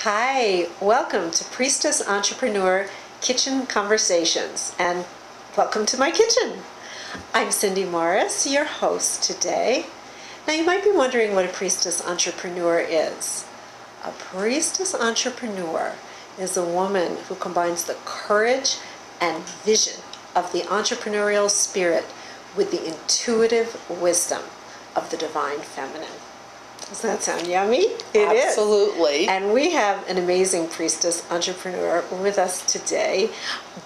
Hi, welcome to Priestess Entrepreneur Kitchen Conversations, and welcome to my kitchen. I'm Cindy Morris, your host today. Now you might be wondering what a priestess entrepreneur is. A priestess entrepreneur is a woman who combines the courage and vision of the entrepreneurial spirit with the intuitive wisdom of the divine feminine. Doesn't that sound yummy? It is. Absolutely. And we have an amazing priestess entrepreneur with us today,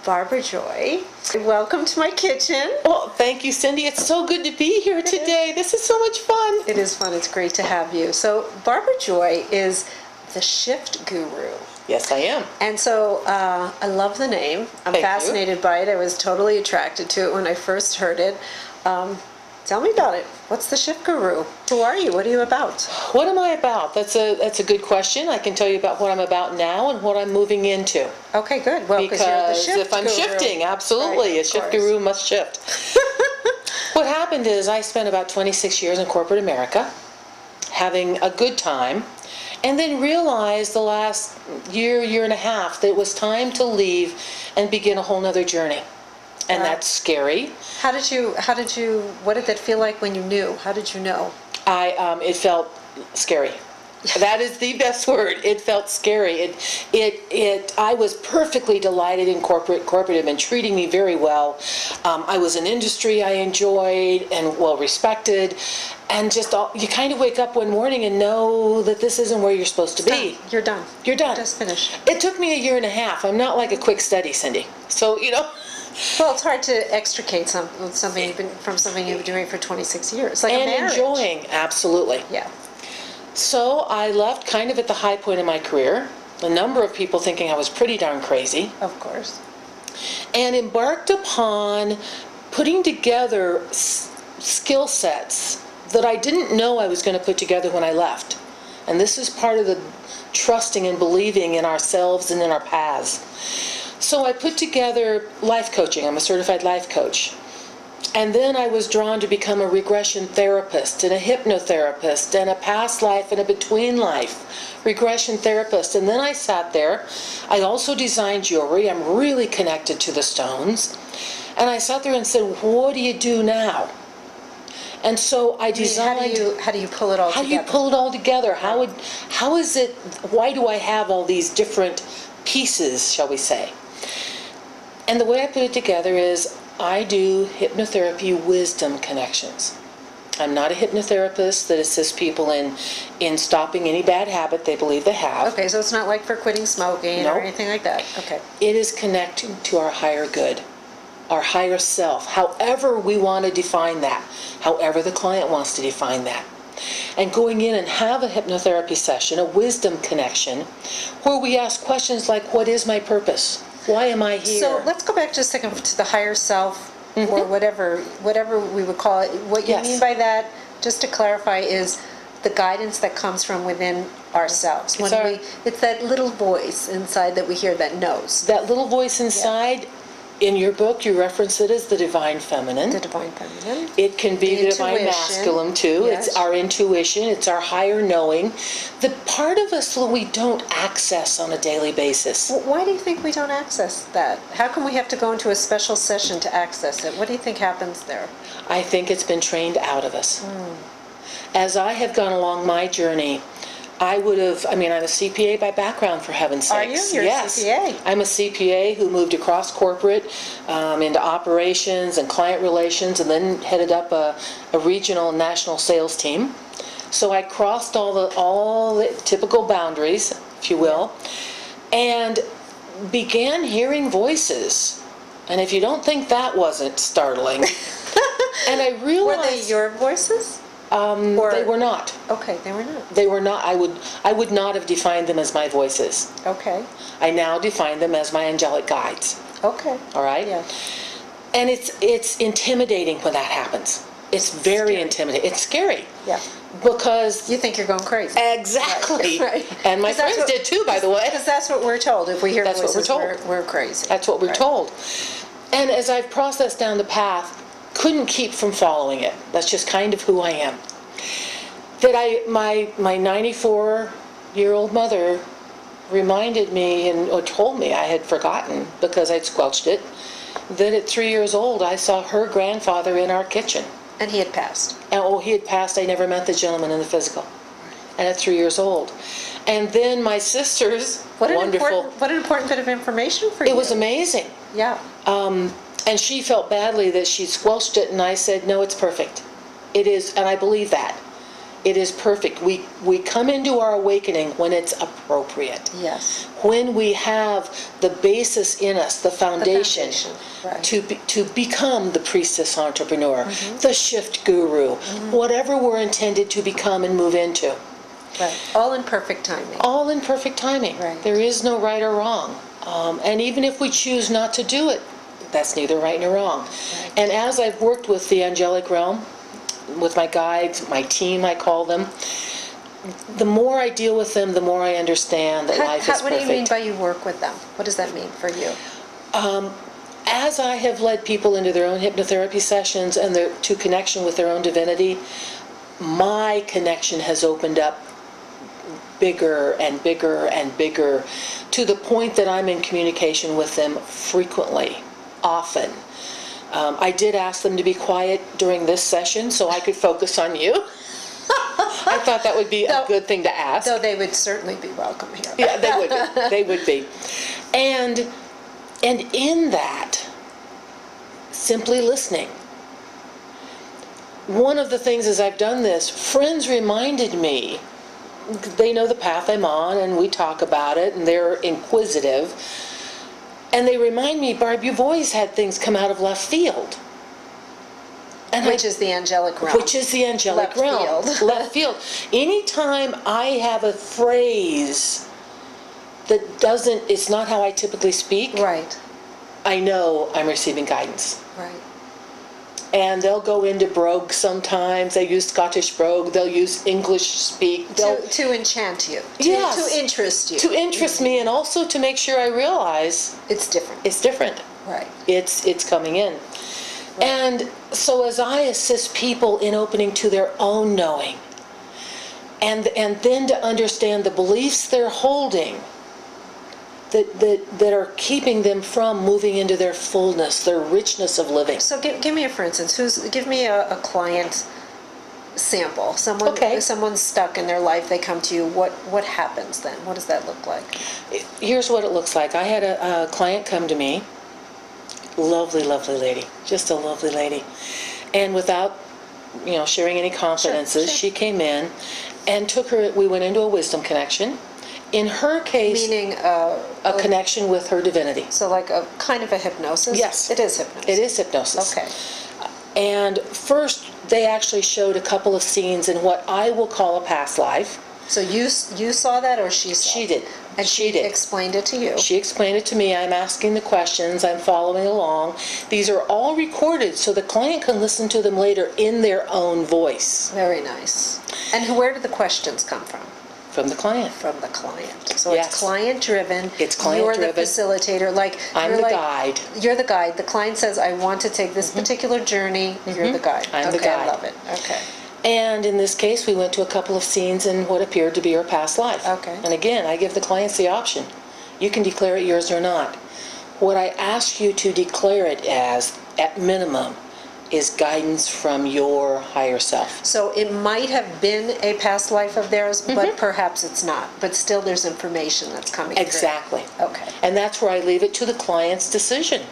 Barbara Joy. Welcome to my kitchen. Well, thank you, Cindy. It's so good to be here today. This is so much fun. It is fun. It's great to have you. So Barbara Joy is the shift guru. Yes, I am. And so I love the name. I'm fascinated by it. I was totally attracted to it when I first heard it. Tell me about it. What's the shift guru? Who are you? What are you about? What am I about? That's a good question. I can tell you about what I'm about now and what I'm moving into. Okay, good. Well, because you're the shift if I'm guru. Shifting, absolutely, right, a shift guru must shift. What happened is I spent about 26 years in corporate America, having a good time, and then realized the last year and a half that it was time to leave and begin a whole nother journey. And that's scary. What did that feel like when you knew? How did you know? It felt scary. That is the best word. It felt scary. I was perfectly delighted in corporate. Corporate had been treating me very well. I was in industry I enjoyed and well respected. And you kind of wake up one morning and know that this isn't where you're supposed to be. You're done. You're done. Just finished. It took me a year and a half. I'm not like a quick study, Cindy. So, Well, it's hard to extricate something you've been doing for 26 years, like a marriage. And enjoying, absolutely. Yeah. So I left kind of at the high point of my career. A number of people thinking I was pretty darn crazy. Of course. And embarked upon putting together skill sets that I didn't know I was going to put together when I left. And this is part of the trusting and believing in ourselves and in our paths. So I put together life coaching. I'm a certified life coach. And then I was drawn to become a regression therapist and a hypnotherapist and a past life and a between life regression therapist. And then I sat there. I also designed jewelry. I'm really connected to the stones. And I sat there and said, what do you do now? And so I designed... How do you pull it all together? How do you pull it all together? How is it... Why do I have all these different pieces, shall we say? And the way I put it together is I do hypnotherapy wisdom connections. I'm not a hypnotherapist that assists people in stopping any bad habit they believe they have. Okay, so it's not like for quitting smoking or anything like that. Okay. It is connecting to our higher good, our higher self, however we want to define that, however the client wants to define that. And going in and have a hypnotherapy session, a wisdom connection, where we ask questions like, what is my purpose? Why am I here? So let's go back just a second to the higher self, or whatever we would call it. What you mean by that, just to clarify, is the guidance that comes from within ourselves. It's that little voice inside that we hear that knows. That little voice inside, in your book, you reference it as the divine feminine. The divine feminine. It can be the divine masculine, too. Yes. It's our intuition. It's our higher knowing. The part of us that we don't access on a daily basis. Well, why do you think we don't access that? How come we have to go into a special session to access it? What do you think happens there? I think it's been trained out of us. As I have gone along my journey, I'm a CPA by background, for heaven's sakes. Are you? You're a CPA. I'm a CPA who moved across corporate into operations and client relations, and then headed up a regional and national sales team. So I crossed all the typical boundaries, if you will, and began hearing voices. And if you don't think that wasn't startling, and I realized... Were they your voices? They were not. Okay, they were not. They were not. I would not have defined them as my voices. Okay. I now define them as my angelic guides. Okay. All right? Yeah. And it's intimidating when that happens. It's very intimidating. It's scary. Yeah. Because... You think you're going crazy. Exactly. Right. And my friends did too, by the way. Because that's what we're told. If we hear that's voices, what we're told. We're crazy. That's what we're told. And as I've processed down the path, couldn't keep from following it. That's just kind of who I am. That my 94-year-old mother reminded me or told me, I had forgotten because I'd squelched it, that at 3 years old I saw her grandfather in our kitchen. And he had passed. And, he had passed. I never met the gentleman in the physical. And at 3 years old. And then my sisters, What an wonderful. what an important bit of information for you. It was amazing. Yeah. And she felt badly that she squelched it, and I said, no, it's perfect. It is, and I believe that. It is perfect. We come into our awakening when it's appropriate. Yes. When we have the basis in us, the foundation, right. to become the priestess entrepreneur, the shift guru, whatever we're intended to become and move into. Right. All in perfect timing. All in perfect timing. Right. There is no right or wrong. And even if we choose not to do it, that's neither right nor wrong. Right. And as I've worked with the angelic realm, with my guides, my team, I call them, the more I deal with them, the more I understand that life is perfect. What do you mean by you work with them? What does that mean for you? As I have led people into their own hypnotherapy sessions and to connection with their own divinity, my connection has opened up bigger and bigger and bigger, to the point that I'm in communication with them frequently, often. I did ask them to be quiet during this session so I could focus on you. I thought that would be a good thing to ask. Though they would certainly be welcome here. Yeah, they would be. They would be. And in that, simply listening. One of the things as I've done this, friends reminded me, they know the path I'm on and we talk about it and they're inquisitive. And they remind me, Barb, you've always had things come out of left field. And which is the angelic realm. Which is the angelic realm. Left field. Anytime I have a phrase that it's not how I typically speak. Right. I know I'm receiving guidance. Right. And they'll go into brogue sometimes. They use Scottish brogue. They'll use English speak. To enchant you. Yes. To interest you. To interest me, and also to make sure I realize it's different. It's different. Right. It's coming in. Right. And so as I assist people in opening to their own knowing, and then to understand the beliefs they're holding that are keeping them from moving into their fullness, their richness of living. So give me for instance, give me a client sample. Someone's stuck in their life, they come to you, what happens then? What does that look like? Here's what it looks like. I had a client come to me, lovely, lovely lady, just a lovely lady. And without sharing any confidences, she came in and we went into a wisdom connection. In her case, meaning a connection with her divinity. So like a kind of a hypnosis? Yes. It is hypnosis. It is hypnosis. Okay. And first, they actually showed a couple of scenes in what I will call a past life. So you saw that, or she saw it? She did. And she explained it to you? She explained it to me. I'm asking the questions. I'm following along. These are all recorded so the client can listen to them later in their own voice. Very nice. And where did the questions come from? From the client. From the client. So yes. It's client-driven. It's client-driven. You're the facilitator. I'm the guide. You're the guide. The client says, I want to take this particular journey. You're the guide. I'm the guide. I love it. Okay. And in this case, we went to a couple of scenes in what appeared to be her past life. Okay. And again, I give the clients the option. You can declare it yours or not. What I ask you to declare it as, at minimum, is guidance from your higher self. So it might have been a past life of theirs, but perhaps it's not. But still there's information that's coming Exactly. through. Okay. And that's where I leave it to the client's decision.